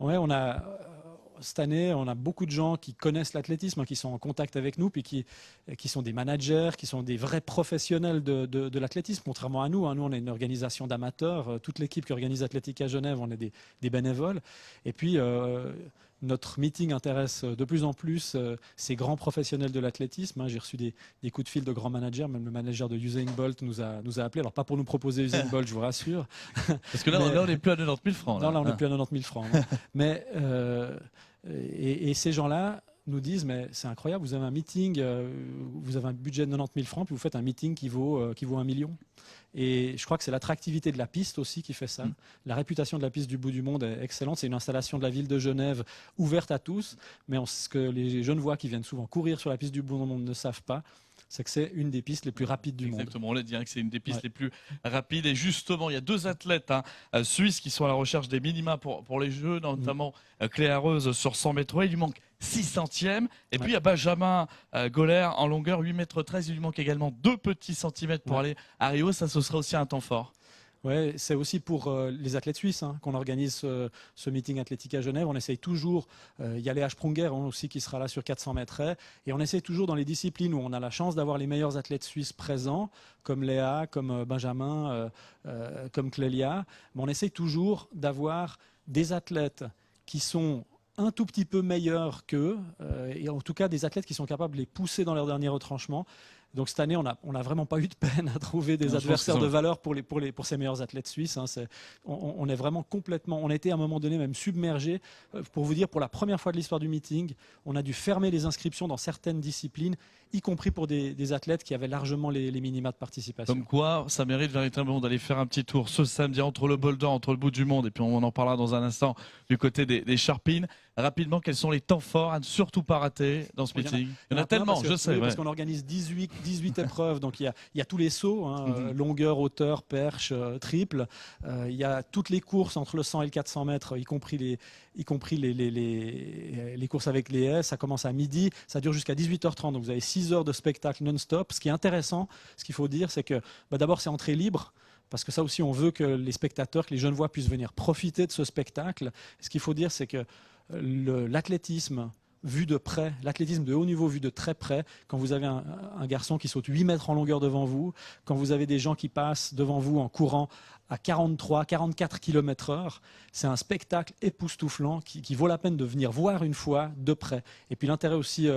Oui, cette année, on a beaucoup de gens qui connaissent l'athlétisme, qui sont en contact avec nous, puis qui sont des managers, qui sont des vrais professionnels de l'athlétisme, contrairement à nous. Nous, on est une organisation d'amateurs. Toute l'équipe qui organise Athletica Genève, on est des bénévoles. Et puis, notre meeting intéresse de plus en plus ces grands professionnels de l'athlétisme. J'ai reçu des coups de fil de grands managers, même le manager de Usain Bolt nous a appelé. Alors, pas pour nous proposer Usain Bolt, je vous rassure. Parce que là, on n'est plus à 90 000 francs. Non, là, on n'est plus à 90 000 francs. Mais, et ces gens-là nous disent, mais c'est incroyable, vous avez un meeting, vous avez un budget de 90 000 francs, puis vous faites un meeting qui vaut 1 million. Et je crois que c'est l'attractivité de la piste aussi qui fait ça. La réputation de la piste du bout du monde est excellente. C'est une installation de la ville de Genève ouverte à tous. Mais ce que les Genevois qui viennent souvent courir sur la piste du bout du monde ne savent pas, c'est que c'est une des pistes les plus rapides du monde. Exactement, on l'a dit que c'est une des pistes les plus rapides. Et justement, il y a 2 athlètes suisses qui sont à la recherche des minima pour les Jeux, notamment Cléa Reuse sur 100 mètres haies. Il lui manque 6 centièmes. Et puis il y a Benjamin Goller en longueur 8,13 m. Il lui manque également 2 petits centimètres pour aller à Rio. Ça, ce sera aussi un temps fort. Ouais, c'est aussi pour les athlètes suisses qu'on organise ce meeting athlétique à Genève. On essaye toujours, il y a Léa Sprunger aussi qui sera là sur 400 mètres haies, et on essaye toujours dans les disciplines où on a la chance d'avoir les meilleurs athlètes suisses présents, comme Léa, comme Benjamin, comme Clélia, mais on essaye toujours d'avoir des athlètes qui sont un tout petit peu meilleurs qu'eux, et en tout cas des athlètes qui sont capables de les pousser dans leur dernier retranchement. Donc cette année, on n'a vraiment pas eu de peine à trouver des adversaires de valeur pour ces meilleurs athlètes suisses. On est vraiment complètement, on a été à un moment donné même submergé. Pour vous dire, pour la première fois de l'histoire du meeting, on a dû fermer les inscriptions dans certaines disciplines, y compris pour des athlètes qui avaient largement les minima de participation. Comme quoi, ça mérite véritablement d'aller faire un petit tour ce samedi entre le Bol d'Or, entre le bout du monde, et puis on en parlera dans un instant du côté des Charpines. Rapidement, quels sont les temps forts à ne surtout pas rater dans ce meeting? Il y en a tellement, je sais. Parce qu'on organise 18 épreuves, donc il y a tous les sauts, longueur, hauteur, perche, triple. Il y a toutes les courses entre le 100 et le 400 mètres, y compris les courses avec les haies. Ça commence à midi, ça dure jusqu'à 18h30, donc vous avez 6 heures de spectacle non-stop. Ce qui est intéressant, ce qu'il faut dire, c'est que d'abord c'est entrée libre, parce que ça aussi on veut que les spectateurs, que les Genevois puissent venir profiter de ce spectacle. Ce qu'il faut dire, c'est que l'athlétisme vu de près, l'athlétisme de haut niveau vu de très près, quand vous avez un garçon qui saute 8 mètres en longueur devant vous, quand vous avez des gens qui passent devant vous en courant à 43, 44 km/h, c'est un spectacle époustouflant qui vaut la peine de venir voir une fois de près. Et puis l'intérêt aussi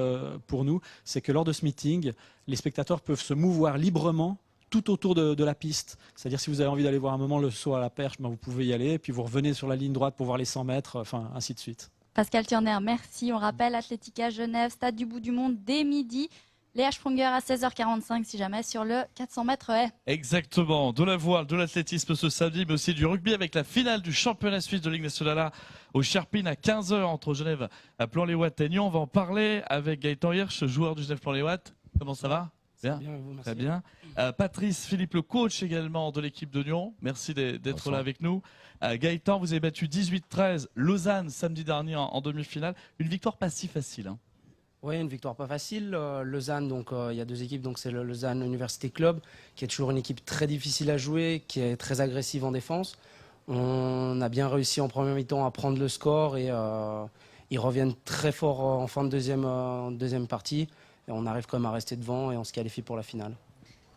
pour nous, c'est que lors de ce meeting, les spectateurs peuvent se mouvoir librement tout autour de la piste. C'est-à-dire si vous avez envie d'aller voir un moment le saut à la perche, vous pouvez y aller, et puis vous revenez sur la ligne droite pour voir les 100 mètres, enfin ainsi de suite. Pascal Thurner, merci. On rappelle Athletica Genève, Stade du Bout du Monde dès midi. Léa Sprunger à 16h45 si jamais sur le 400 mètres haies. Exactement, de la voile, de l'athlétisme ce samedi, mais aussi du rugby avec la finale du championnat suisse de Ligue nationale au Charpines à 15h entre Genève à Plan-les-Ouates et Nyon. On va en parler avec Gaëtan Hirsch, joueur du Genève Plan-les-Ouates. Comment ça va? Bien, très bien. Patrice Philippe, le coach également de l'équipe de Nyon. Merci d'être là avec nous. Gaëtan, vous avez battu 18-13 Lausanne samedi dernier en demi-finale. Une victoire pas si facile. Oui, une victoire pas facile. Lausanne, donc il y a deux équipes, donc c'est le Lausanne University Club, qui est toujours une équipe très difficile à jouer, qui est très agressive en défense. On a bien réussi en première mi-temps à prendre le score et ils reviennent très fort en fin de deuxième partie. Et on arrive quand même à rester devant et on se qualifie pour la finale.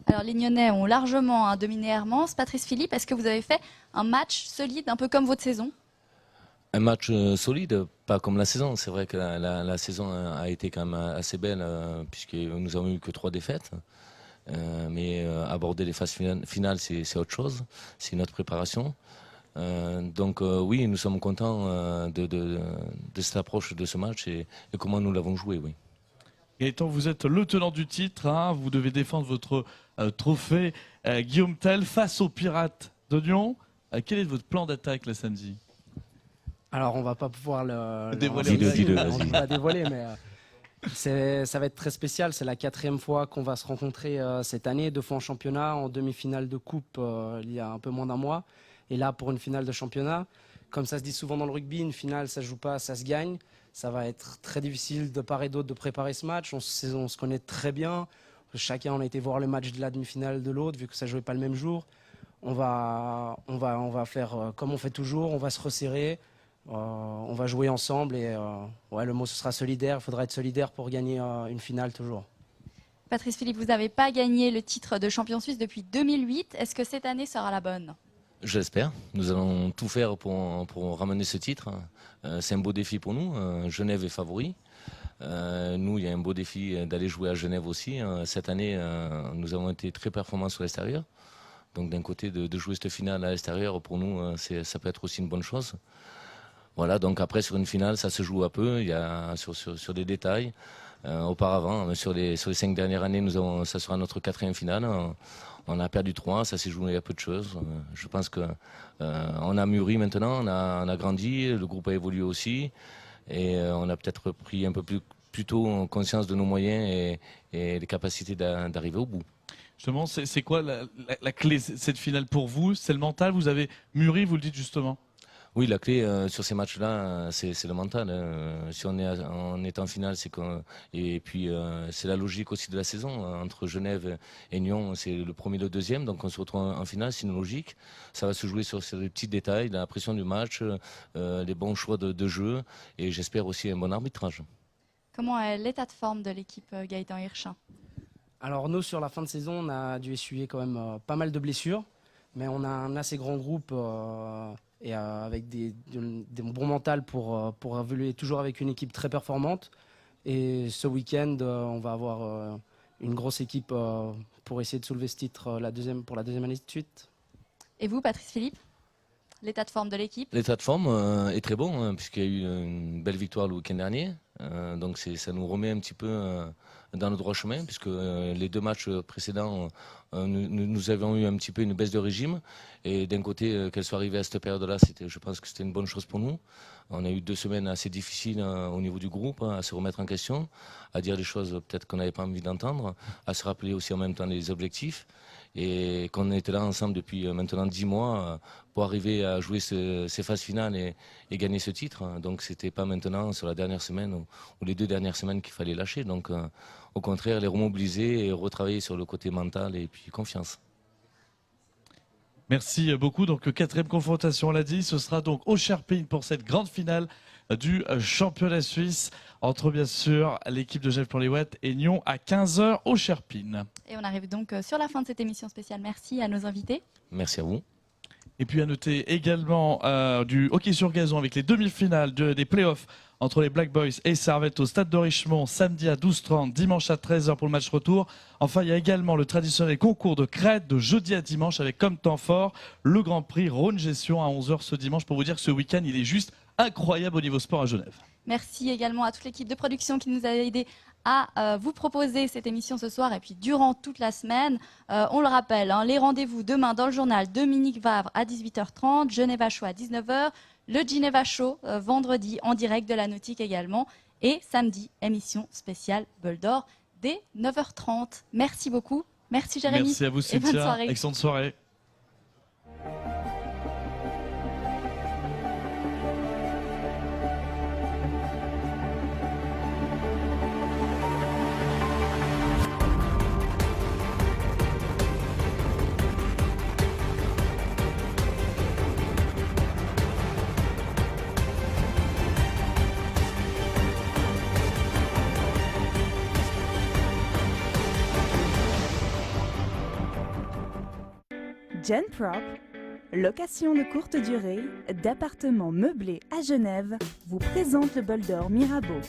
Alors les Nyonnais ont largement dominé Hermance. Patrice Philippe, est-ce que vous avez fait un match solide, un peu comme votre saison? Un match solide, pas comme la saison. C'est vrai que la saison a été quand même assez belle puisque nous avons eu que 3 défaites. Mais aborder les phases finales, c'est autre chose. C'est une autre préparation. Donc oui, nous sommes contents de cette approche de ce match et comment nous l'avons joué, oui. Gaëtan, vous êtes le tenant du titre, vous devez défendre votre trophée. Guillaume Tell face aux Pirates de Nyon. Quel est votre plan d'attaque le samedi? Alors on va pas pouvoir le dévoiler, on va dévoiler, mais ça va être très spécial. C'est la 4e fois qu'on va se rencontrer cette année, 2 fois en championnat, en demi-finale de coupe il y a un peu moins d'un mois, et là pour une finale de championnat. Comme ça se dit souvent dans le rugby, une finale ça se joue pas, ça se gagne. Ça va être très difficile de part et d'autre de préparer ce match. On se connaît très bien. Chacun on a été voir le match de la demi-finale de l'autre, vu que ça jouait pas le même jour. On va faire comme on fait toujours. On va se resserrer. On va jouer ensemble et le mot ce sera solidaire. Il faudra être solidaire pour gagner une finale toujours. Patrice Philippe, vous n'avez pas gagné le titre de champion suisse depuis 2008. Est-ce que cette année sera la bonne? Je l'espère. Nous allons tout faire pour ramener ce titre. C'est un beau défi pour nous. Genève est favori. Nous, il y a un beau défi d'aller jouer à Genève aussi. Cette année, nous avons été très performants sur l'extérieur. Donc d'un côté, de jouer cette finale à l'extérieur, pour nous, ça peut être aussi une bonne chose. Voilà, donc après, sur une finale, ça se joue un peu. Il y a sur des détails. Auparavant, sur les 5 dernières années, ça sera notre 4e finale. On a perdu 3, ça s'est joué à peu de choses. Je pense qu'on a mûri maintenant, on a grandi, le groupe a évolué aussi. Et on a peut-être pris un peu plus tôt conscience de nos moyens et les capacités d'arriver au bout. Justement, c'est quoi la clé de cette finale pour vous? C'est le mental, vous avez mûri, vous le dites justement? Oui, la clé sur ces matchs-là, c'est le mental. Si on est en finale, et puis c'est la logique aussi de la saison. Entre Genève et Nyon, c'est le premier et le deuxième, donc on se retrouve en finale, c'est une logique. Ça va se jouer sur ces petits détails, la pression du match, les bons choix de jeu, et j'espère aussi un bon arbitrage. Comment est l'état de forme de l'équipe Gaëtan Hirschin? Alors nous, sur la fin de saison, on a dû essuyer quand même pas mal de blessures, mais on a un assez grand groupe et avec des bons mentales pour évoluer toujours avec une équipe très performante. Et ce week-end, on va avoir une grosse équipe pour essayer de soulever ce titre pour la deuxième année de suite. Et vous, Patrice Philippe, l'état de forme de l'équipe? L'état de forme est très bon, puisqu'il y a eu une belle victoire le week-end dernier. Donc ça nous remet un petit peu dans le droit chemin, puisque les 2 matchs précédents, nous avions eu un petit peu une baisse de régime. Et d'un côté, qu'elle soit arrivée à cette période-là, je pense que c'était une bonne chose pour nous. On a eu 2 semaines assez difficiles au niveau du groupe, à se remettre en question, à dire des choses peut-être qu'on n'avait pas envie d'entendre, à se rappeler aussi en même temps les objectifs. Et qu'on était là ensemble depuis maintenant 10 mois pour arriver à jouer ces phases finales et gagner ce titre. Donc c'était pas maintenant sur la dernière semaine ou les 2 dernières semaines qu'il fallait lâcher. Donc au contraire, les remobiliser et retravailler sur le côté mental et puis confiance. Merci beaucoup. Donc 4e confrontation, on l'a dit, ce sera donc au Sherpin pour cette grande finale du championnat suisse entre bien sûr l'équipe de Genève pour les Ouettes et Nyon à 15h au Sherpin. Et on arrive donc sur la fin de cette émission spéciale. Merci à nos invités. Merci à vous. Et puis à noter également du hockey sur gazon avec les demi-finales des playoffs entre les Black Boys et Servette au stade de Richmond samedi à 12h30, dimanche à 13h pour le match retour. Enfin, il y a également le traditionnel concours de crête de jeudi à dimanche avec comme temps fort le Grand Prix Rhône Gestion à 11h ce dimanche pour vous dire que ce week-end il est juste incroyable au niveau sport à Genève. Merci également à toute l'équipe de production qui nous a aidés à vous proposer cette émission ce soir et puis durant toute la semaine. On le rappelle, les rendez-vous demain dans le journal Dominique Vavre à 18h30, Geneva Show à 19h, le Geneva Show vendredi en direct de la Nautique également et samedi émission spéciale Bol d'Or dès 9h30. Merci beaucoup. Merci Jérémy. Merci à vous Cynthia. Et bonne soirée. Excellente soirée. Genprop, location de courte durée d'appartements meublés à Genève, vous présente le Bol d'Or Mirabeau.